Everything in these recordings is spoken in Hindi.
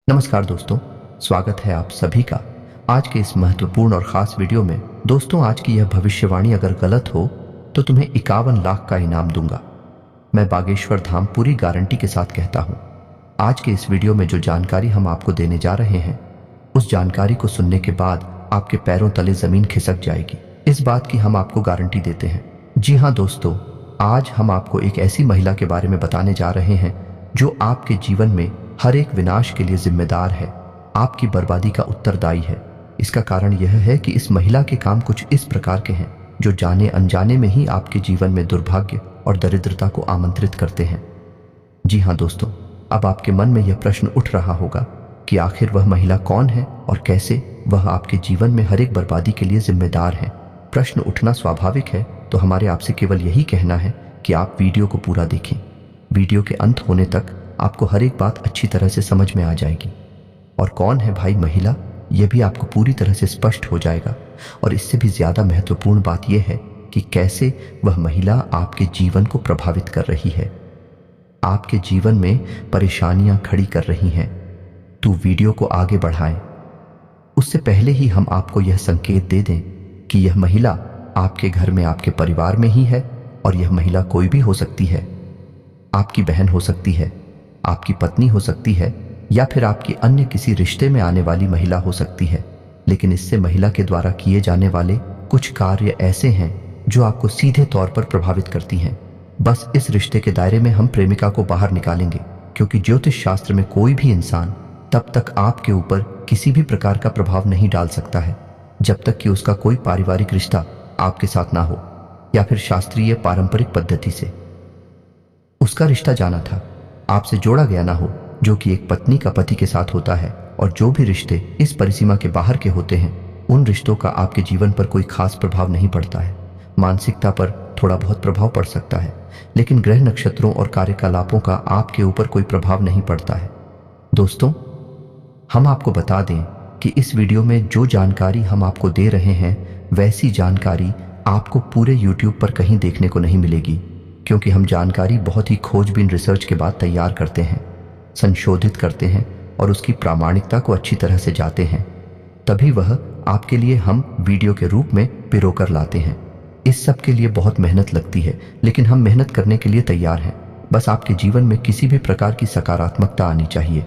नमस्कार दोस्तों, स्वागत है आप सभी का आज के इस महत्वपूर्ण और ख़ास वीडियो में। दोस्तों, आज की यह भविष्यवाणी अगर गलत हो तो तुम्हें 51 लाख का इनाम दूंगा। मैं बागेश्वर धाम पूरी गारंटी के साथ कहता हूँ। आज के इस वीडियो में जो जानकारी हम आपको देने जा रहे हैं, उस जानकारी को सुनने के बाद आपके पैरों तले ज़मीन खिसक जाएगी। इस बात की हम आपको गारंटी देते हैं। जी हाँ दोस्तों, आज हम आपको एक ऐसी महिला के बारे में बताने जा रहे हैं जो आपके जीवन में हर एक विनाश के लिए जिम्मेदार है, आपकी बर्बादी का उत्तरदायी है। इसका कारण यह है कि इस महिला के काम कुछ इस प्रकार के हैं जो जाने अनजाने में ही आपके जीवन में दुर्भाग्य और दरिद्रता को आमंत्रित करते हैं। जी हाँ दोस्तों, अब आपके मन में यह प्रश्न उठ रहा होगा कि आखिर वह महिला कौन है और कैसे वह आपके जीवन में हर एक बर्बादी के लिए जिम्मेदार है। प्रश्न उठना स्वाभाविक है, तो हमारे आपसे केवल यही कहना है कि आप वीडियो को पूरा देखें। वीडियो के अंत होने तक आपको हर एक बात अच्छी तरह से समझ में आ जाएगी। और कौन है भाई महिला, यह भी आपको पूरी तरह से स्पष्ट हो जाएगा। और इससे भी ज़्यादा महत्वपूर्ण बात यह है कि कैसे वह महिला आपके जीवन को प्रभावित कर रही है, आपके जीवन में परेशानियां खड़ी कर रही हैं। तो वीडियो को आगे बढ़ाएं। उससे पहले ही हम आपको यह संकेत दे दें कि यह महिला आपके घर में, आपके परिवार में ही है। और यह महिला कोई भी हो सकती है। आपकी बहन हो सकती है, आपकी पत्नी हो सकती है, या फिर आपकी अन्य किसी रिश्ते में आने वाली महिला हो सकती है। लेकिन इससे महिला के द्वारा किए जाने वाले कुछ कार्य ऐसे हैं जो आपको सीधे तौर पर प्रभावित करती हैं। बस इस रिश्ते के दायरे में हम प्रेमिका को बाहर निकालेंगे, क्योंकि ज्योतिष शास्त्र में कोई भी इंसान तब तक आपके ऊपर किसी भी प्रकार का प्रभाव नहीं डाल सकता है जब तक कि उसका कोई पारिवारिक रिश्ता आपके साथ ना हो, या फिर शास्त्रीय पारंपरिक पद्धति से उसका रिश्ता जाना था आपसे जोड़ा गया ना हो, जो कि एक पत्नी का पति के साथ होता है। और जो भी रिश्ते इस परिसीमा के बाहर के होते हैं, उन रिश्तों का आपके जीवन पर कोई खास प्रभाव नहीं पड़ता है। मानसिकता पर थोड़ा बहुत प्रभाव पड़ सकता है, लेकिन ग्रह नक्षत्रों और कार्यकलापों का आपके ऊपर कोई प्रभाव नहीं पड़ता है। दोस्तों, हम आपको बता दें कि इस वीडियो में जो जानकारी हम आपको दे रहे हैं, वैसी जानकारी आपको पूरे YouTube पर कहीं देखने को नहीं मिलेगी, क्योंकि हम जानकारी बहुत ही खोजबीन रिसर्च के बाद तैयार करते हैं, संशोधित करते हैं और उसकी प्रामाणिकता को अच्छी तरह से जाते हैं। तभी वह आपके लिए हम वीडियो के रूप में पिरोकर लाते हैं। इस सब के लिए बहुत मेहनत लगती है, लेकिन हम मेहनत करने के लिए तैयार हैं। बस आपके जीवन में किसी भी प्रकार की सकारात्मकता आनी चाहिए,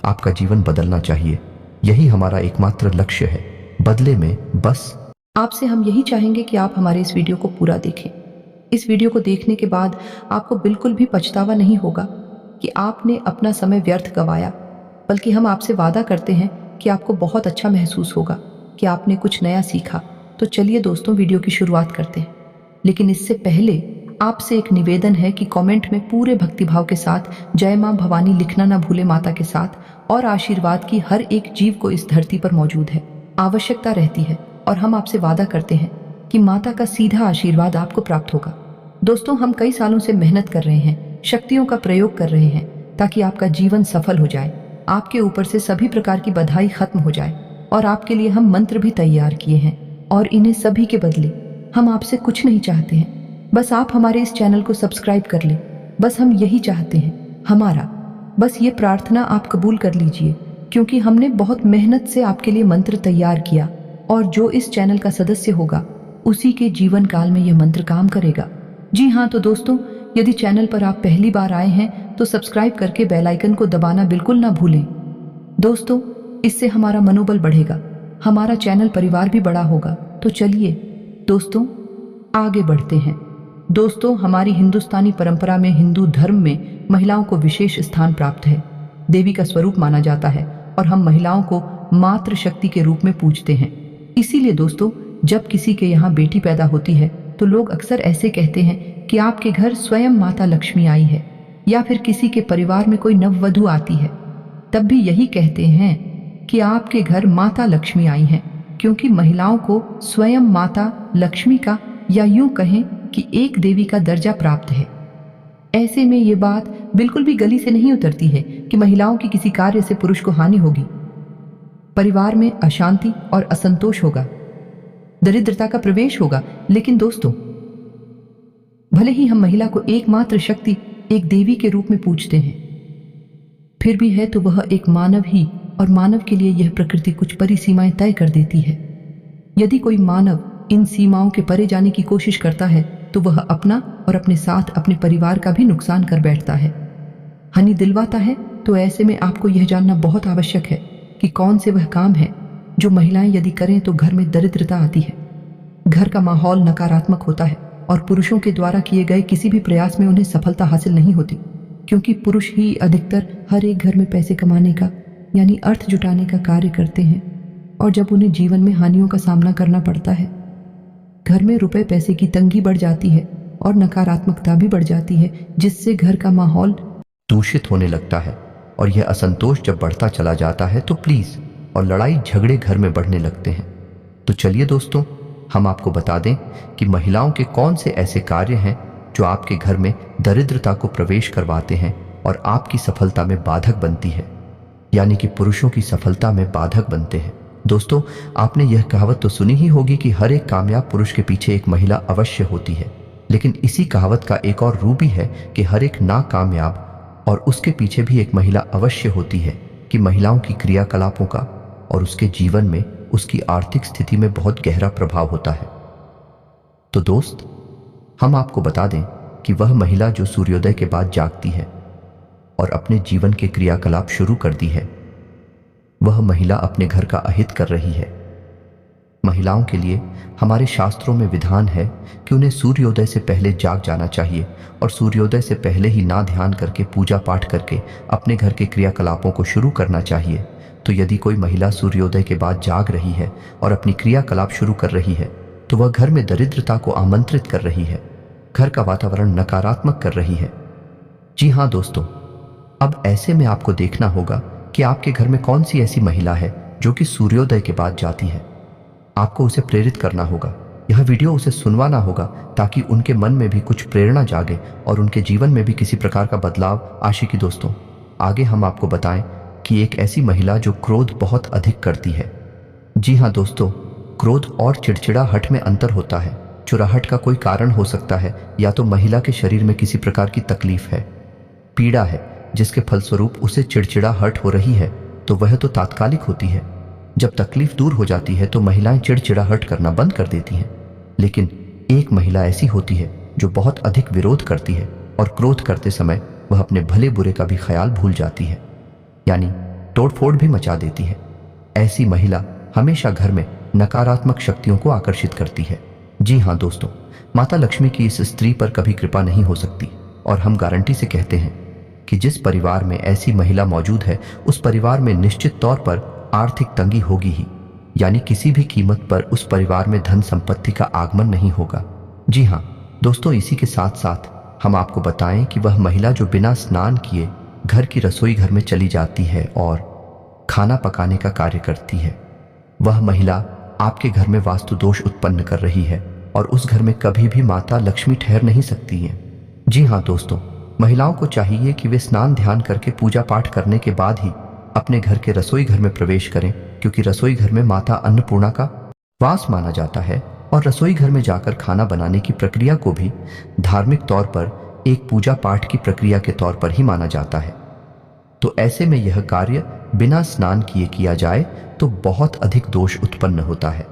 आपका जीवन बदलना चाहिए। यही हमारा एकमात्र लक्ष्य है। बदले में बस आपसे हम यही चाहेंगे कि आप हमारे इस वीडियो को पूरा देखें। इस वीडियो को देखने के बाद आपको बिल्कुल भी पछतावा नहीं होगा कि आपने अपना समय व्यर्थ गंवाया, बल्कि हम आपसे वादा करते हैं कि आपको बहुत अच्छा महसूस होगा कि आपने कुछ नया सीखा। तो चलिए दोस्तों, वीडियो की शुरुआत करते हैं। लेकिन इससे पहले आपसे एक निवेदन है कि कमेंट में पूरे भक्तिभाव के साथ जय मां भवानी लिखना ना भूले माता के साथ, और आशीर्वाद की हर एक जीव को इस धरती पर मौजूद है, आवश्यकता रहती है। और हम आपसे वादा करते हैं कि माता का सीधा आशीर्वाद आपको प्राप्त होगा। दोस्तों, हम कई सालों से मेहनत कर रहे हैं, शक्तियों का प्रयोग कर रहे हैं, ताकि आपका जीवन सफल हो जाए, आपके ऊपर से सभी प्रकार की बधाई खत्म हो जाए। और आपके लिए हम मंत्र भी तैयार किए हैं, और इन्हें सभी के बदले हम आपसे कुछ नहीं चाहते हैं। बस आप हमारे इस चैनल को सब्सक्राइब कर लें। बस हम यही चाहते हैं। हमारा बस ये प्रार्थना आप कबूल कर लीजिए, क्योंकि हमने बहुत मेहनत से आपके लिए मंत्र तैयार किया, और जो इस चैनल का सदस्य होगा उसी के जीवन काल में यह मंत्र काम करेगा। जी हाँ, तो दोस्तों, यदि चैनल पर आप पहली बार आए हैं तो सब्सक्राइब करके बेल आइकन को दबाना बिल्कुल ना भूलें। दोस्तों, इससे हमारा मनोबल बढ़ेगा, हमारा चैनल परिवार भी बड़ा होगा। तो चलिए दोस्तों, आगे बढ़ते हैं। दोस्तों, हमारी हिंदुस्तानी परंपरा में, हिंदू धर्म में महिलाओं को विशेष स्थान प्राप्त है, देवी का स्वरूप माना जाता है, और हम महिलाओं को मातृ शक्ति के रूप में पूजते हैं। इसीलिए दोस्तों, जब किसी के यहाँ बेटी पैदा होती है तो लोग अक्सर ऐसे कहते हैं कि आपके घर स्वयं माता लक्ष्मी आई है, या फिर किसी के परिवार में कोई नववधू आती है, तब भी यही कहते हैं कि आपके घर माता लक्ष्मी आई है, क्योंकि महिलाओं को स्वयं माता लक्ष्मी का, या यूं कहें कि एक देवी का दर्जा प्राप्त है। ऐसे में ये बात बिल्कुल भी गली से नहीं उतरती है कि महिलाओं की किसी कार्य से पुरुष को हानि होगी, परिवार में अशांति और असंतोष होगा, दरिद्रता का प्रवेश होगा। लेकिन दोस्तों, भले ही हम महिला को एकमात्र शक्ति, एक देवी के रूप में पूजते हैं, फिर भी है तो वह एक मानव ही और मानव के लिए यह प्रकृति कुछ परिसीमाएं तय कर देती है। यदि कोई मानव इन सीमाओं के परे जाने की कोशिश करता है तो वह अपना और अपने साथ अपने परिवार का भी नुकसान कर बैठता है। हानि दिलवाता है। तो ऐसे में आपको यह जानना बहुत आवश्यक है कि कौन से वह काम है जो महिलाएं यदि करें तो घर में दरिद्रता आती है, घर का माहौल नकारात्मक होता है और पुरुषों के द्वारा किए गए किसी भी प्रयास में उन्हें सफलता हासिल नहीं होती, क्योंकि पुरुष ही अधिकतर हर एक घर में पैसे कमाने का यानी अर्थ जुटाने का कार्य करते हैं। और जब उन्हें जीवन में हानियों का सामना करना पड़ता है, घर में रुपए पैसे की तंगी बढ़ जाती है और नकारात्मकता भी बढ़ जाती है, जिससे घर का माहौल दूषित होने लगता है। और यह असंतोष जब बढ़ता चला जाता है तो प्लीज और लड़ाई झगड़े घर में बढ़ने लगते हैं। तो चलिए दोस्तों, हम आपको बता दें कि महिलाओं के कौन से ऐसे कार्य हैं जो आपके घर में दरिद्रता को प्रवेश करवाते हैं और आपकी सफलता में बाधक बनती है, यानी कि पुरुषों की सफलता में बाधक बनते हैं। दोस्तों, आपने यह कहावत तो सुनी ही होगी कि हर एक कामयाब पुरुष के पीछे एक महिला अवश्य होती है। लेकिन इसी कहावत का एक और रूप भी है कि हर एक नाकामयाब और उसके पीछे भी एक महिला अवश्य होती है, कि महिलाओं की क्रियाकलापों का और उसके जीवन में, उसकी आर्थिक स्थिति में बहुत गहरा प्रभाव होता है। तो दोस्त, हम आपको बता दें कि वह महिला जो सूर्योदय के बाद जागती है और अपने जीवन के क्रियाकलाप शुरू कर दी है, वह महिला अपने घर का अहित कर रही है। महिलाओं के लिए हमारे शास्त्रों में विधान है कि उन्हें सूर्योदय से पहले जाग जाना चाहिए और सूर्योदय से पहले ही ना ध्यान करके, पूजा पाठ करके अपने घर के क्रियाकलापों को शुरू करना चाहिए। तो यदि कोई महिला सूर्योदय के बाद जाग रही है और अपनी क्रियाकलाप शुरू कर रही है, तो वह घर में दरिद्रता को आमंत्रित कर रही है, घर का वातावरण नकारात्मक कर रही है। जी हाँ दोस्तों, अब ऐसे में आपको देखना होगा कि आपके घर में कौन सी ऐसी महिला है जो कि सूर्योदय के बाद जाती है। आपको उसे प्रेरित करना होगा, यह वीडियो उसे सुनवाना होगा, ताकि उनके मन में भी कुछ प्रेरणा जागे और उनके जीवन में भी किसी प्रकार का बदलाव आशिकी। दोस्तों, आगे हम आपको बताएं कि एक ऐसी महिला जो क्रोध बहुत अधिक करती है। जी हाँ दोस्तों, क्रोध और चिड़चिड़ाहट में अंतर होता है। चिड़चिड़ाहट का कोई कारण हो सकता है, या तो महिला के शरीर में किसी प्रकार की तकलीफ है, पीड़ा है, जिसके फलस्वरूप उसे चिड़चिड़ाहट हो रही है, तो वह तो तात्कालिक होती है। जब तकलीफ दूर हो जाती है तो महिलाएं चिड़चिड़ाहट करना बंद कर देती हैं। लेकिन एक महिला ऐसी होती है जो बहुत अधिक विरोध करती है और क्रोध करते समय वह अपने भले बुरे का भी ख्याल भूल जाती है, यानी तोड़फोड़ भी मचा देती है। ऐसी महिला हमेशा घर में नकारात्मक शक्तियों को आकर्षित करती है। जी हाँ दोस्तों, माता लक्ष्मी की इस स्त्री पर कभी कृपा नहीं हो सकती और हम गारंटी से कहते हैं कि जिस परिवार में ऐसी महिला मौजूद है, उस परिवार में निश्चित तौर पर आर्थिक तंगी होगी ही, यानी किसी भी कीमत पर उस परिवार में धन संपत्ति का आगमन नहीं होगा। जी हाँ दोस्तों, इसी के साथ साथ हम आपको बताएं कि वह महिला जो बिना स्नान किए घर की रसोई घर में चली जाती है और खाना पकाने का कार्य करती है, वह महिला आपके घर में वास्तु दोष उत्पन्न कर रही है और उस घर में कभी भी माता लक्ष्मी ठहर नहीं सकती है। जी हाँ दोस्तों, महिलाओं को चाहिए कि वे स्नान ध्यान करके पूजा पाठ करने के बाद ही अपने घर के रसोई घर में प्रवेश करें, क्योंकि रसोई घर में माता अन्नपूर्णा का वास माना जाता है और रसोई घर में जाकर खाना बनाने की प्रक्रिया को भी धार्मिक तौर पर एक पूजा पाठ की प्रक्रिया के तौर पर ही माना जाता है। तो ऐसे में यह कार्य बिना स्नान किए किया जाए तो बहुत अधिक दोष उत्पन्न होता है।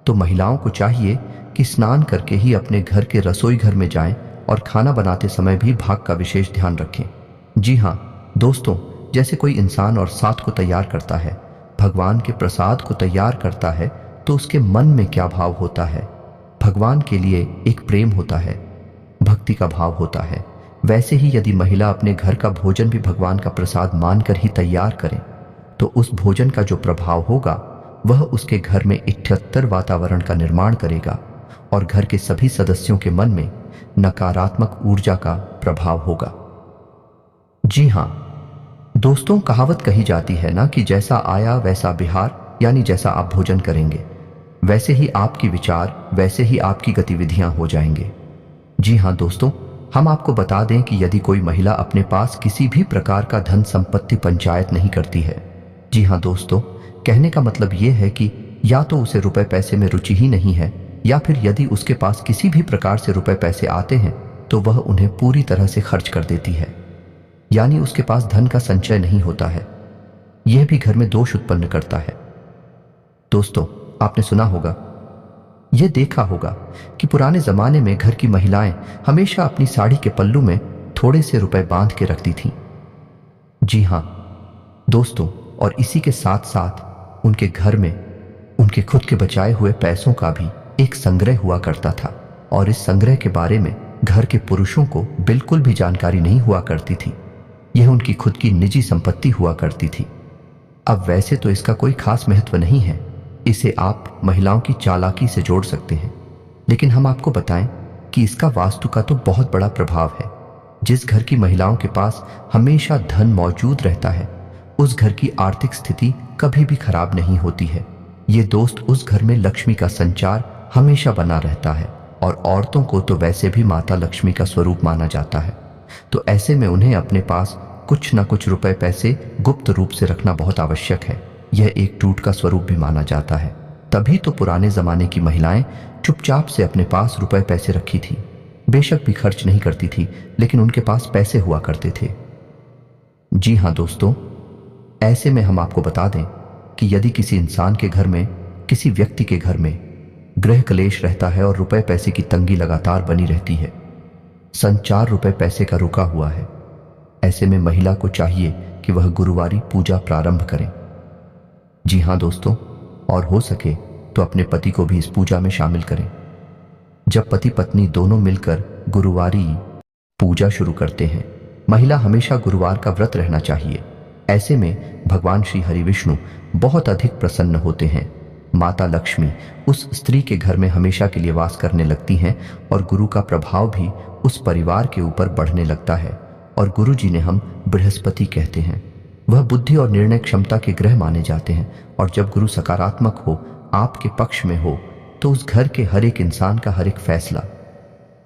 तो महिलाओं को चाहिए कि स्नान करके ही अपने घर के रसोई घर में जाएं और खाना बनाते समय भी भाग का विशेष ध्यान रखें। जी हाँ दोस्तों, जैसे कोई इंसान और साथ को तैयार करता है, भगवान के प्रसाद को तैयार करता है, तो उसके मन में क्या भाव होता है? भगवान के लिए एक प्रेम होता है, भक्ति का भाव होता है। वैसे ही यदि महिला अपने घर का भोजन भी भगवान का प्रसाद मानकर ही तैयार करें, तो उस भोजन का जो प्रभाव होगा वह उसके घर में इकट्ठतर वातावरण का निर्माण करेगा और घर के सभी सदस्यों के मन में नकारात्मक ऊर्जा का प्रभाव होगा। जी हाँ दोस्तों, कहावत कही जाती है ना कि जैसा आया वैसा बिहार, यानी जैसा आप भोजन करेंगे वैसे ही आपकी विचार, वैसे ही आपकी गतिविधियां हो जाएंगे। जी हाँ दोस्तों, हम आपको बता दें कि यदि कोई महिला अपने पास किसी भी प्रकार का धन संपत्ति पंचायत नहीं करती है, जी हाँ दोस्तों, कहने का मतलब ये है कि या तो उसे रुपए पैसे में रुचि ही नहीं है, या फिर यदि उसके पास किसी भी प्रकार से रुपए पैसे आते हैं तो वह उन्हें पूरी तरह से खर्च कर देती है, यानी उसके पास धन का संचय नहीं होता है। यह भी घर में दोष उत्पन्न करता है। दोस्तों, आपने सुना होगा, यह देखा होगा कि पुराने जमाने में घर की महिलाएं हमेशा अपनी साड़ी के पल्लू में थोड़े से रुपए बांध के रखती थीं। जी हां दोस्तों, और इसी के साथ साथ उनके घर में उनके खुद के बचाए हुए पैसों का भी एक संग्रह हुआ करता था, और इस संग्रह के बारे में घर के पुरुषों को बिल्कुल भी जानकारी नहीं हुआ करती थी। यह उनकी खुद की निजी संपत्ति हुआ करती थी। अब वैसे तो इसका कोई खास महत्व नहीं है, इसे आप महिलाओं की चालाकी से जोड़ सकते हैं, लेकिन हम आपको बताएं कि इसका वास्तु का तो बहुत बड़ा प्रभाव है। जिस घर की महिलाओं के पास हमेशा धन मौजूद रहता है, उस घर की आर्थिक स्थिति कभी भी खराब नहीं होती है। ये दोस्त, उस घर में लक्ष्मी का संचार हमेशा बना रहता है, और औरतों को तो वैसे भी माता लक्ष्मी का स्वरूप माना जाता है। तो ऐसे में उन्हें अपने पास कुछ न कुछ रुपए पैसे गुप्त रूप से रखना बहुत आवश्यक है। यह एक टूट का स्वरूप भी माना जाता है। तभी तो पुराने जमाने की महिलाएं चुपचाप से अपने पास रुपए पैसे रखी थी। बेशक भी खर्च नहीं करती थी, लेकिन उनके पास पैसे हुआ करते थे। जी हां दोस्तों, ऐसे में हम आपको बता दें कि यदि किसी इंसान के घर में, किसी व्यक्ति के घर में गृह क्लेश रहता है और रुपए पैसे की तंगी लगातार बनी रहती है, संचार रुपए पैसे का रुका हुआ है, ऐसे में महिला को चाहिए कि वह गुरुवारी पूजा प्रारंभ करें। जी हां दोस्तों, और हो सके तो अपने पति को भी इस पूजा में शामिल करें। जब पति पत्नी दोनों मिलकर गुरुवारी पूजा शुरू करते हैं, महिला हमेशा गुरुवार का व्रत रहना चाहिए। ऐसे में भगवान श्री हरि विष्णु बहुत अधिक प्रसन्न होते हैं। माता लक्ष्मी उस स्त्री के घर में हमेशा के लिए वास करने लगती हैं, और गुरु का प्रभाव भी उस परिवार के ऊपर बढ़ने लगता है। और गुरु जी ने हम बृहस्पति कहते हैं। वह बुद्धि और निर्णय क्षमता के ग्रह माने जाते हैं, और जब गुरु सकारात्मक हो, आपके पक्ष में हो, तो उस घर के हर एक इंसान का हर एक फैसला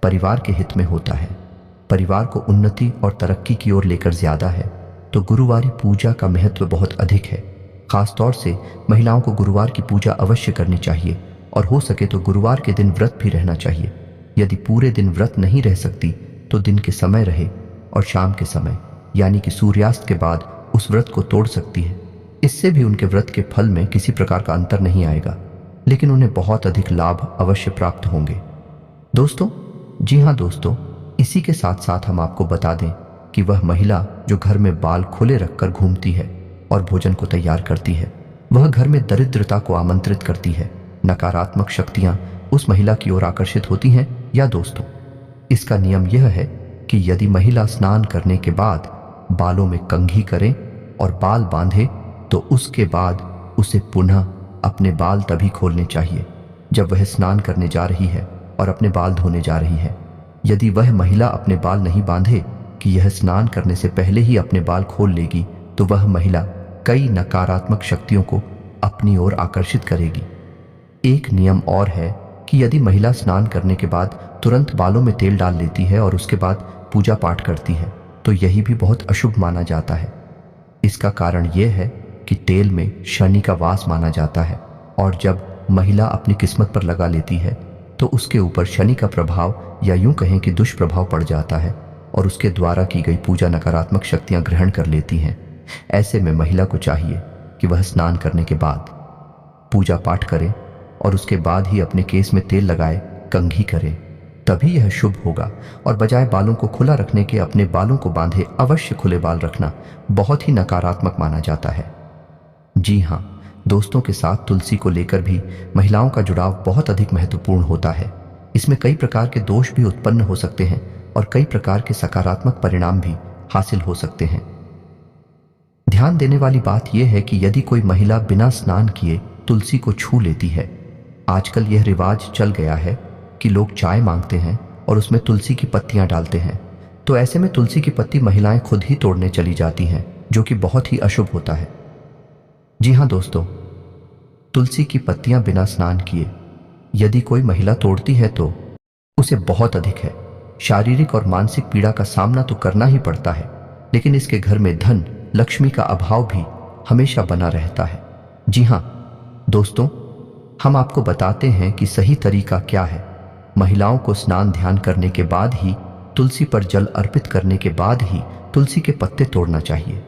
परिवार के हित में होता है, परिवार को उन्नति और तरक्की की ओर लेकर ज्यादा है। तो गुरुवारी पूजा का महत्व बहुत अधिक है। खासतौर से महिलाओं को गुरुवार की पूजा अवश्य करनी चाहिए, और हो सके तो गुरुवार के दिन व्रत भी रहना चाहिए। यदि पूरे दिन व्रत नहीं रह सकती तो दिन के समय रहे, और शाम के समय यानी कि सूर्यास्त के बाद उस व्रत को तोड़ सकती है। इससे भी उनके व्रत के फल में किसी प्रकार का अंतर नहीं आएगा, लेकिन उन्हें बहुत अधिक लाभ अवश्य प्राप्त होंगे। दोस्तों, जी हाँ दोस्तों, इसी के साथ साथ हम आपको बता दें कि वह महिला जो घर में बाल खुले रखकर घूमती है और भोजन को तैयार करती है, वह घर में दरिद्रता को आमंत्रित करती है। नकारात्मक शक्तियां उस महिला की ओर आकर्षित होती हैं। या दोस्तों, इसका नियम यह है कि यदि महिला स्नान करने के बाद बालों में कंघी करे और बाल बांधे, तो उसके बाद उसे पुनः अपने बाल तभी खोलने चाहिए जब वह स्नान करने जा रही है और अपने बाल धोने जा रही है। यदि वह महिला अपने बाल नहीं बांधे कि यह स्नान करने से पहले ही अपने बाल खोल लेगी, तो वह महिला कई नकारात्मक शक्तियों को अपनी ओर आकर्षित करेगी। एक नियम और है कि यदि महिला स्नान करने के बाद तुरंत बालों में तेल डाल लेती है और उसके बाद पूजा पाठ करती है, तो यही भी बहुत अशुभ माना जाता है। इसका कारण यह है कि तेल में शनि का वास माना जाता है, और जब महिला अपनी किस्मत पर लगा लेती है तो उसके ऊपर शनि का प्रभाव, या यूं कहें कि दुष्प्रभाव पड़ जाता है, और उसके द्वारा की गई पूजा नकारात्मक शक्तियां ग्रहण कर लेती हैं। ऐसे में महिला को चाहिए कि वह स्नान करने के बाद पूजा पाठ करे और उसके बाद ही अपने केस में तेल लगाए, कंघी करे, तभी यह शुभ होगा। और बजाय बालों को खुला रखने के अपने बालों को बांधे अवश्य खुले बाल रखना बहुत ही नकारात्मक माना जाता है। जी हाँ दोस्तों, के साथ तुलसी को लेकर भी महिलाओं का जुड़ाव बहुत अधिक महत्वपूर्ण होता है। इसमें कई प्रकार के दोष भी उत्पन्न हो सकते हैं और कई प्रकार के सकारात्मक परिणाम भी हासिल हो सकते हैं। ध्यान देने वाली बात यह है कि यदि कोई महिला बिना स्नान किए तुलसी को छू लेती है, आजकल यह रिवाज चल गया है कि लोग चाय मांगते हैं और उसमें तुलसी की पत्तियां डालते हैं, तो ऐसे में तुलसी की पत्ती महिलाएं खुद ही तोड़ने चली जाती हैं, जो कि बहुत ही अशुभ होता है। जी हाँ दोस्तों, तुलसी की पत्तियां बिना स्नान किए यदि कोई महिला तोड़ती है तो उसे बहुत अधिक है शारीरिक और मानसिक पीड़ा का सामना तो करना ही पड़ता है, लेकिन इसके घर में धन लक्ष्मी का अभाव भी हमेशा बना रहता है। जी हाँ दोस्तों, हम आपको बताते हैं कि सही तरीका क्या है। महिलाओं को स्नान ध्यान करने के बाद ही, तुलसी पर जल अर्पित करने के बाद ही तुलसी के पत्ते तोड़ना चाहिए।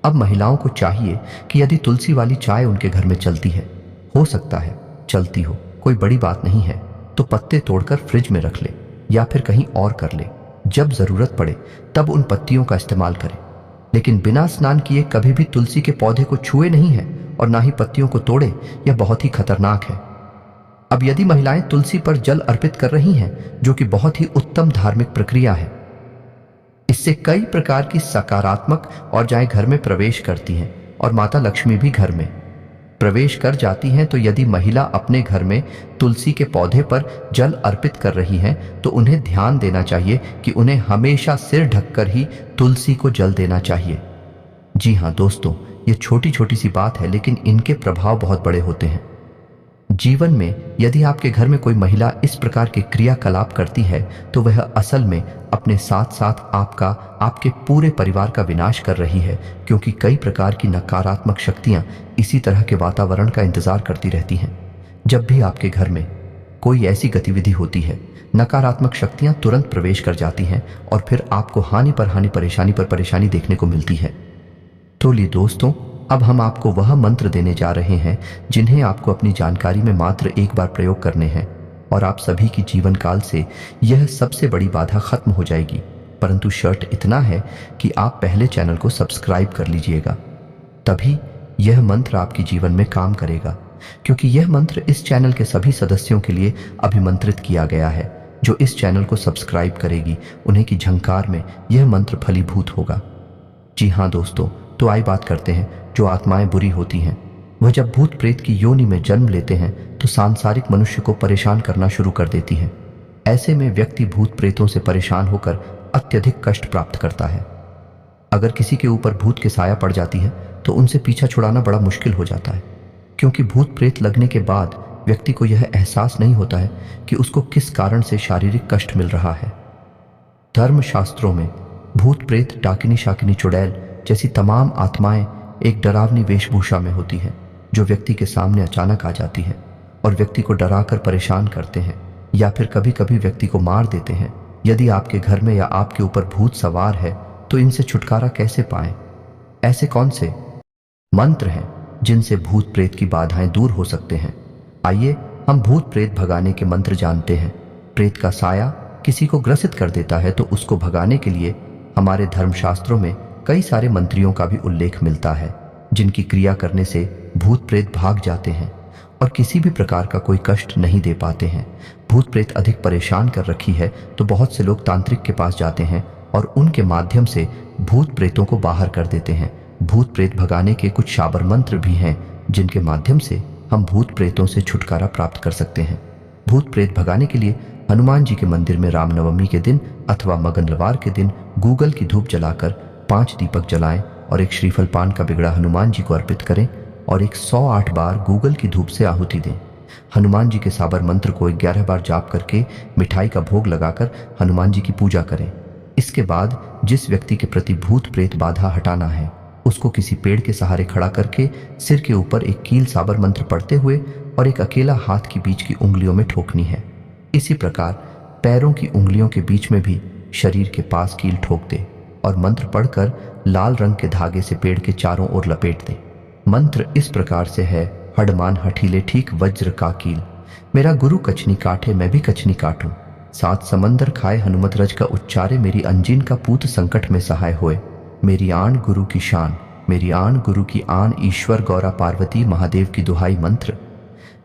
अब महिलाओं को चाहिए कि यदि तुलसी वाली चाय उनके घर में चलती है, हो सकता है चलती हो, कोई बड़ी बात नहीं है, तो पत्ते तोड़कर फ्रिज में रख ले या फिर कहीं और कर ले। जब जरूरत पड़े तब उन पत्तियों का इस्तेमाल करें, लेकिन बिना स्नान किए कभी भी तुलसी के पौधे को छुए नहीं है और ना ही पत्तियों को तोड़े। यह बहुत ही खतरनाक है। अब यदि महिलाएं तुलसी पर जल अर्पित कर रही हैं, जो कि बहुत ही उत्तम धार्मिक प्रक्रिया है, इससे कई प्रकार की सकारात्मक ऊर्जाएं घर में प्रवेश करती हैं और माता लक्ष्मी भी घर में प्रवेश कर जाती हैं। तो यदि महिला अपने घर में तुलसी के पौधे पर जल अर्पित कर रही हैं, तो उन्हें ध्यान देना चाहिए कि उन्हें हमेशा सिर ढककर ही तुलसी को जल देना चाहिए। जी हाँ दोस्तों, ये छोटी छोटी सी बात है, लेकिन इनके प्रभाव बहुत बड़े होते हैं जीवन में। यदि आपके घर में कोई महिला इस प्रकार के क्रियाकलाप करती है, तो वह असल में अपने साथ साथ आपके पूरे परिवार का विनाश कर रही है, क्योंकि कई प्रकार की नकारात्मक शक्तियां इसी तरह के वातावरण का इंतजार करती रहती हैं। जब भी आपके घर में कोई ऐसी गतिविधि होती है, नकारात्मक शक्तियां तुरंत प्रवेश कर जाती हैं और फिर आपको हानि पर हानि, परेशानी पर परेशानी देखने को मिलती है। तो लिए दोस्तों, अब हम आपको वह मंत्र देने जा रहे हैं जिन्हें आपको अपनी जानकारी में मात्र एक बार प्रयोग करने हैं और आप सभी की जीवन काल से यह सबसे बड़ी बाधा खत्म हो जाएगी। परंतु शर्त इतना है कि आप पहले चैनल को सब्सक्राइब कर लीजिएगा, तभी यह मंत्र आपके जीवन में काम करेगा, क्योंकि यह मंत्र इस चैनल के सभी सदस्यों के लिए अभिमंत्रित किया गया है। जो इस चैनल को सब्सक्राइब करेगी, उन्हें की झंकार में यह मंत्र फलीभूत होगा। जी हाँ दोस्तों, तो आइए बात करते हैं। जो आत्माएं बुरी होती हैं, वह जब भूत प्रेत की योनि में जन्म लेते हैं तो सांसारिक मनुष्य को परेशान करना शुरू कर देती हैं। ऐसे में व्यक्ति भूत प्रेतों से परेशान होकर अत्यधिक कष्ट प्राप्त करता है। अगर किसी के ऊपर भूत की साया पड़ जाती है तो उनसे पीछा छुड़ाना बड़ा मुश्किल हो जाता है, क्योंकि भूत प्रेत लगने के बाद व्यक्ति को यह एहसास नहीं होता है कि उसको किस कारण से शारीरिक कष्ट मिल रहा है। धर्मशास्त्रों में भूत प्रेत, डाकिनी, शाकिनी, चुड़ैल जैसी तमाम आत्माएं एक डरावनी वेशभूषा में होती है, जो व्यक्ति के सामने अचानक आ जाती है और व्यक्ति को डराकर परेशान करते हैं या फिर कभी कभी व्यक्ति को मार देते हैं। यदि आपके घर में या आपके ऊपर भूत सवार है तो इनसे छुटकारा कैसे पाएं? ऐसे कौन से मंत्र हैं जिनसे भूत प्रेत की बाधाएं दूर हो सकते हैं? आइए हम भूत प्रेत भगाने के मंत्र जानते हैं। प्रेत का साया किसी को ग्रसित कर देता है तो उसको भगाने के लिए हमारे धर्मशास्त्रों में कई सारे मंत्रियों का भी उल्लेख मिलता है, जिनकी क्रिया करने से भूत प्रेत भाग जाते हैं और किसी भी प्रकार का कोई कष्ट नहीं दे पाते हैं। भूत प्रेत अधिक परेशान कर रखी है तो बहुत से लोग तांत्रिक के पास जाते हैं और उनके माध्यम से भूत प्रेतों को बाहर कर देते हैं। भूत प्रेत भगाने के कुछ शाबर मंत्र भी हैं, जिनके माध्यम से हम भूत प्रेतों से छुटकारा प्राप्त कर सकते हैं। भूत प्रेत भगाने के लिए हनुमान जी के मंदिर में रामनवमी के दिन अथवा मंगलवार के दिन गूगल की धूप जलाकर 5 दीपक जलाएं और एक श्रीफल पान का बिगड़ा हनुमान जी को अर्पित करें और 108 बार गूगल की धूप से आहुति दें। हनुमान जी के साबर मंत्र को 11 बार जाप करके मिठाई का भोग लगाकर हनुमान जी की पूजा करें। इसके बाद जिस व्यक्ति के प्रति भूत प्रेत बाधा हटाना है, उसको किसी पेड़ के सहारे खड़ा करके सिर के ऊपर एक कील साबर मंत्र पढ़ते हुए और एक अकेला हाथ की बीच की उंगलियों में ठोकनी है। इसी प्रकार पैरों की उंगलियों के बीच में भी शरीर के पास कील ठोक दे और मंत्र पढ़कर लाल रंग के धागे से पेड़ के चारों ओर लपेट दें। मंत्र इस प्रकार से है: हडमान हठीले ठीक वज्र का कील, मेरा गुरु कचनी काटे मैं भी कचनी काटूं, 7 समंदर खाए हनुमत रज का उच्चारे, मेरी अंजीन का पूत संकट में सहाय होए, मेरी आन गुरु की शान, मेरी आन गुरु की आन, ईश्वर गौरा पार्वती महादेव की दुहाई। मंत्र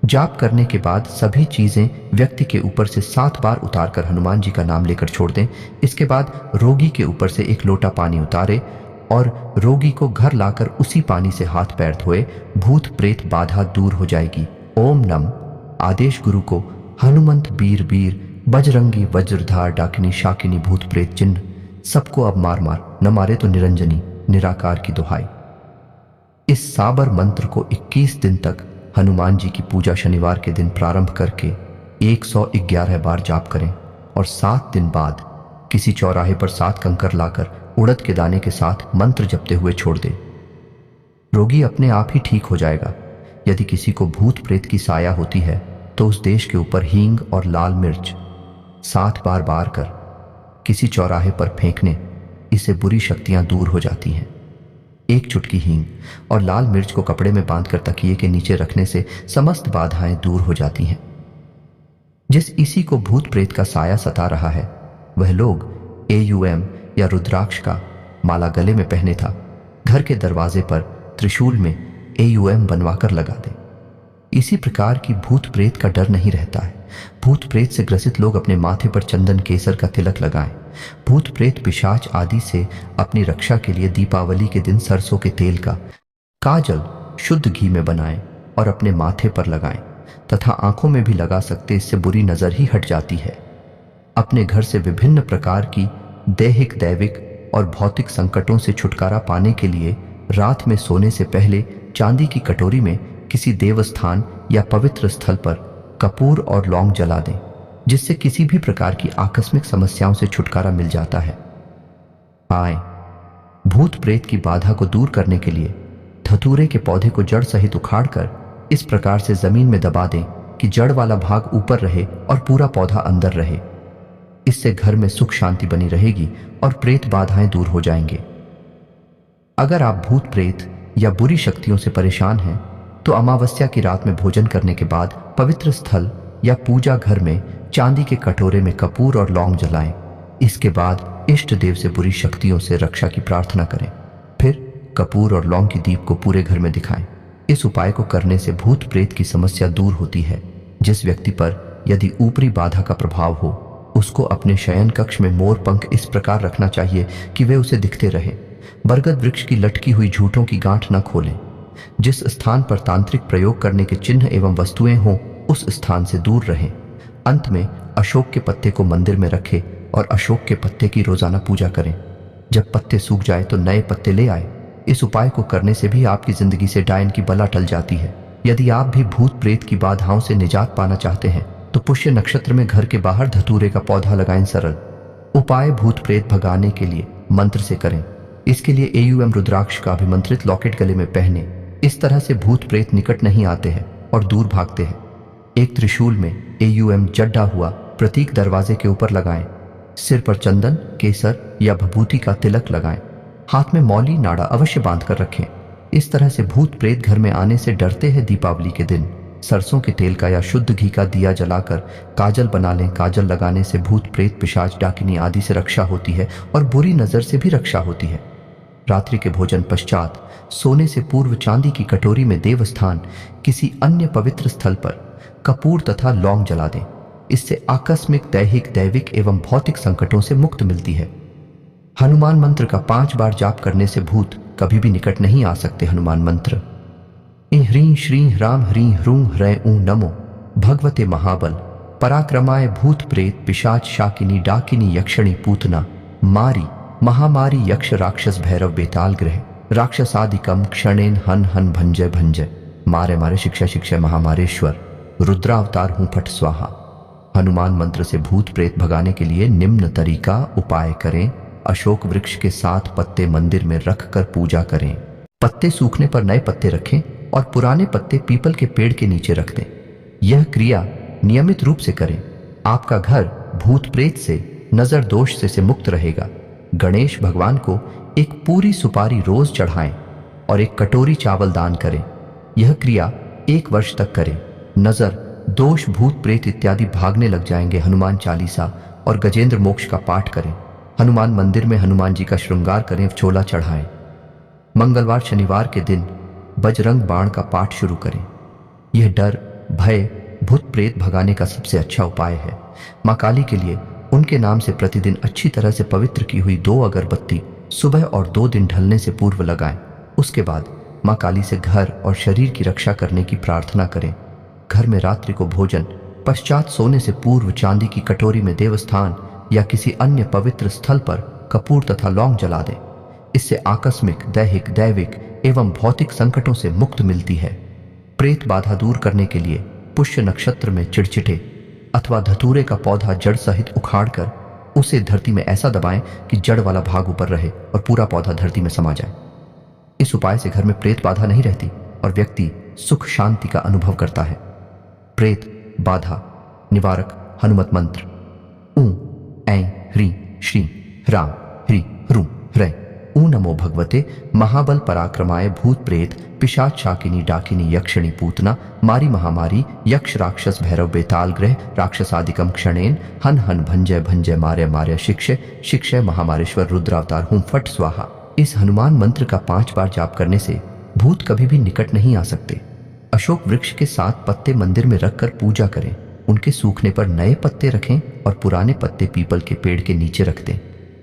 जाप करने के बाद सभी चीजें व्यक्ति के ऊपर से 7 बार उतारकर हनुमान जी का नाम लेकर छोड़ दें। इसके बाद रोगी के ऊपर से 1 लोटा पानी उतारे और रोगी को घर लाकर उसी पानी से हाथ पैर धोए। भूत प्रेत बाधा दूर हो जाएगी। ओम नम आदेश गुरु को हनुमंत बीर बीर, बजरंगी वज्रधार, डाकिनी शाकिनी भूत प्रेत चिन्ह, सबको अब मार मार, न मारे तो निरंजनी निराकार की दुहाई। इस साबर मंत्र को 21 दिन तक हनुमान जी की पूजा शनिवार के दिन प्रारंभ करके 111 बार जाप करें और 7 दिन बाद किसी चौराहे पर 7 कंकर लाकर उड़द के दाने के साथ मंत्र जपते हुए छोड़ दे। रोगी अपने आप ही ठीक हो जाएगा। यदि किसी को भूत प्रेत की साया होती है तो उस देश के ऊपर हींग और लाल मिर्च 7 बार बार कर किसी चौराहे पर फेंकने, इससे बुरी शक्तियां दूर हो जाती हैं। एक चुटकी हींग और लाल मिर्च को कपड़े में बांधकर तकिए के नीचे रखने से समस्त बाधाएं दूर हो जाती हैं। जिस इसी को भूत प्रेत का साया सता रहा है, वह लोग AUM या रुद्राक्ष का माला गले में पहने था घर के दरवाजे पर त्रिशूल में AUM बनवाकर लगा दे। इसी प्रकार की भूत प्रेत का डर नहीं रहता है। भूत प्रेत से ग्रसित लोग अपने माथे पर चंदन केसर का तिलक लगाएं। भूत प्रेत पिशाच आदि से अपनी रक्षा के लिए दीपावली के दिन सरसों के तेल का काजल शुद्ध घी में बनाएं और अपने माथे पर लगाएं तथा आंखों में भी लगा सकते, इससे बुरी नजर ही हट जाती है। अपने घर से विभिन्न प्रकार की दैहिक, दैविक और भौतिक संकटों से छुटकारा पाने के लिए रात में सोने से पहले चांदी की कटोरी में किसी देवस्थान या पवित्र स्थल पर कपूर और लौंग जला दें, जिससे किसी भी प्रकार की आकस्मिक समस्याओं से छुटकारा मिल जाता है। आए भूत प्रेत की बाधा को दूर करने के लिए धतूरे के पौधे को जड़ सहित उखाड़कर इस प्रकार से जमीन में दबा दें कि जड़ वाला भाग ऊपर रहे और पूरा पौधा अंदर रहे। इससे घर में सुख शांति बनी रहेगी और प्रेत बाधाएं दूर हो जाएंगे। अगर आप भूत प्रेत या बुरी शक्तियों से परेशान हैं तो अमावस्या की रात में भोजन करने के बाद पवित्र स्थल या पूजा घर में चांदी के कटोरे में कपूर और लौंग जलाएं। इसके बाद इष्ट देव से बुरी शक्तियों से रक्षा की प्रार्थना करें। फिर कपूर और लौंग की दीप को पूरे घर में दिखाएं। इस उपाय को करने से भूत प्रेत की समस्या दूर होती है। जिस व्यक्ति पर यदि ऊपरी बाधा का प्रभाव हो, उसको अपने शयन कक्ष में मोर पंख इस प्रकार रखना चाहिए कि वे उसे दिखते रहे। बरगद वृक्ष की लटकी हुई झूठों की गांठ न खोलें। जिस स्थान पर तांत्रिक प्रयोग करने के चिन्ह एवं वस्तुएं हों, उस स्थान से दूर रहें। अंत में अशोक के पत्ते को मंदिर में रखें और अशोक के पत्ते की रोजाना पूजा करें। जब पत्ते सूख जाए तो नए पत्ते ले आए। इस उपाय को करने से भी आपकी जिंदगी से डायन की बला टल जाती है। यदि आप भी भूत प्रेत की बाधाओं से निजात पाना चाहते हैं तो पुष्य नक्षत्र में घर के बाहर धतूरे का पौधा लगाएं। सरल उपाय भूत प्रेत भगाने के लिए मंत्र से करें। इसके लिए AUM रुद्राक्ष का अभिमंत्रित लॉकेट गले में पहने। इस तरह से भूत प्रेत निकट नहीं आते हैं और दूर भागते हैं। एक त्रिशूल में AUM जड्डा हुआ प्रतीक दरवाजे के ऊपर लगाएं। सिर पर चंदन, केसर या भभूति का तिलक लगाएं। हाथ में मौली नाड़ा अवश्य बांध कर रखें। इस तरह से भूत प्रेत घर में आने से डरते हैं। दीपावली के दिन सरसों के तेल का या शुद्ध घी का दिया जलाकर काजल बना लें। काजल लगाने से भूत प्रेत, पिशाच, डाकिनी आदि से रक्षा होती है और बुरी नजर से भी रक्षा होती है। रात्रि के भोजन पश्चात सोने से पूर्व चांदी की कटोरी में देवस्थान किसी अन्य पवित्र स्थल पर कपूर तथा लौंग जला दें। इससे आकस्मिक, दैहिक, दैविक एवं भौतिक संकटों से मुक्त मिलती है। हनुमान मंत्र का 5 बार जाप करने से भूत कभी भी निकट नहीं आ सकते। हनुमान मंत्र: ह्रीं श्रीं ह्रां ह्रीं ह्रूं ह्रैं ऊं नमो भगवते महाबल पराक्रमाय भूत प्रेत पिशाच शाकिनी डाकिनी यक्षिणी पूतना मारी महामारी यक्ष राक्षस भैरव बेताल ग्रह राक्षसादिकम क्षणेन हन हन भंजय भंजय मारे मारे शिक्षा शिक्षा महामारेश्वर रुद्रावतार हूं फट स्वाहा। हनुमान मंत्र से भूत प्रेत भगाने के लिए निम्न तरीका उपाय करें। अशोक वृक्ष के 7 पत्ते मंदिर में रखकर पूजा करें। पत्ते सूखने पर नए पत्ते रखें और पुराने पत्ते पीपल के पेड़ के नीचे रख दें। यह क्रिया नियमित रूप से करें। आपका घर भूत प्रेत से, नजर दोष से मुक्त रहेगा। गणेश भगवान को एक पूरी सुपारी रोज चढ़ाएं और एक कटोरी चावल दान करें। यह क्रिया 1 वर्ष तक करें। नजर दोष, भूत प्रेत इत्यादि भागने लग जाएंगे। हनुमान चालीसा और गजेंद्र मोक्ष का पाठ करें। हनुमान मंदिर में हनुमान जी का श्रृंगार करें, चोला चढ़ाएं। मंगलवार, शनिवार के दिन बजरंग बाण का पाठ शुरू करें। यह डर, भय, भूत प्रेत भगाने का सबसे अच्छा उपाय है। माँ काली के लिए उनके नाम से प्रतिदिन अच्छी तरह से पवित्र की हुई 2 अगरबत्ती सुबह और 2 दिन ढलने से पूर्व लगाएं। उसके बाद माँ काली से घर और शरीर की रक्षा करने की प्रार्थना करें। घर में रात्रि को भोजन पश्चात सोने से पूर्व चांदी की कटोरी में देवस्थान या किसी अन्य पवित्र स्थल पर कपूर तथा लौंग जला दें। इससे आकस्मिक, दैहिक, दैविक एवं भौतिक संकटों से मुक्त मिलती है। प्रेत बाधा दूर करने के लिए पुष्य नक्षत्र में चिड़चिटे अथवा धतूरे का पौधा जड़ सहित उखाड़कर उसे धरती में ऐसा दबाएं कि जड़ वाला भाग ऊपर रहे और पूरा पौधा धरती में समा जाए। इस उपाय से घर में प्रेत बाधा नहीं रहती और व्यक्ति सुख शांति का अनुभव करता है। प्रेत बाधा निवारक हनुमत मंत्र: ऊं ऐं ह्रीं श्रीं ह्रां ह्रीं ह्रूं ह्रैं ऊ नमो भगवते महाबल पराक्रमाय भूत प्रेत पिशाच शाकिनी डाकिनी यक्षिणी पूतना मारी महामारी यक्ष राक्षस भैरव बेताल ग्रह राक्षसादिकम क्षणेन हन हन भंजय भंजय मार्य मार्य शिक्षय शिक्षय महामारेश्वर रुद्रावतार हूं फट स्वाहा। इस हनुमान मंत्र का 5 बार जाप करने से भूत कभी भी निकट नहीं आ सकते। अशोक वृक्ष के 7 पत्ते मंदिर में रखकर पूजा करें, उनके सूखने पर नए पत्ते रखें और पुराने पत्ते पीपल के पेड़ के नीचे रख दें।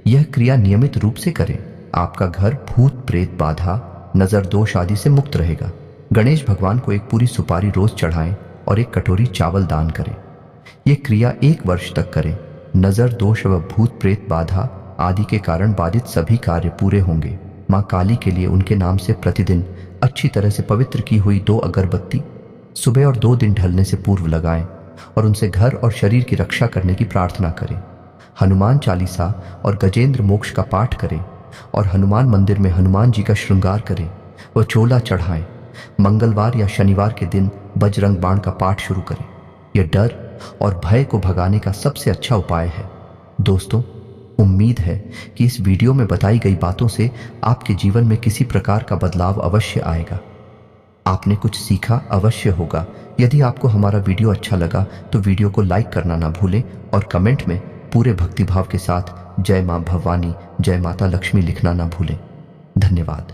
यह क्रिया नियमित रूप से करें, आपका घर भूत प्रेत बाधा नजर दोष आदि से मुक्त रहेगा। गणेश भगवान को एक पूरी सुपारी रोज चढ़ाएं और एक कटोरी चावल दान करें। यह क्रिया 1 वर्ष तक करें। नजर दोष व भूत प्रेत बाधा आदि के कारण बाधित सभी कार्य पूरे होंगे। माँ काली के लिए उनके नाम से प्रतिदिन अच्छी तरह से पवित्र की हुई 2 अगरबत्ती सुबह और 2 दिन ढलने से पूर्व लगाएं और उनसे घर और शरीर की रक्षा करने की प्रार्थना करें। हनुमान चालीसा और गजेंद्र मोक्ष का पाठ करें और हनुमान मंदिर में हनुमान जी का श्रृंगार करें व चोला चढ़ाएं। मंगलवार या शनिवार के दिन बजरंग बाण का पाठ शुरू करें। यह डर और भय को भगाने का सबसे अच्छा उपाय है। दोस्तों, उम्मीद है कि इस वीडियो में बताई गई बातों से आपके जीवन में किसी प्रकार का बदलाव अवश्य आएगा। आपने कुछ सीखा अवश्य होगा। यदि आपको हमारा वीडियो अच्छा लगा तो वीडियो को लाइक करना ना भूलें और कमेंट में पूरे भक्तिभाव के साथ जय मां भवानी, जय माता लक्ष्मी लिखना ना भूलें। धन्यवाद।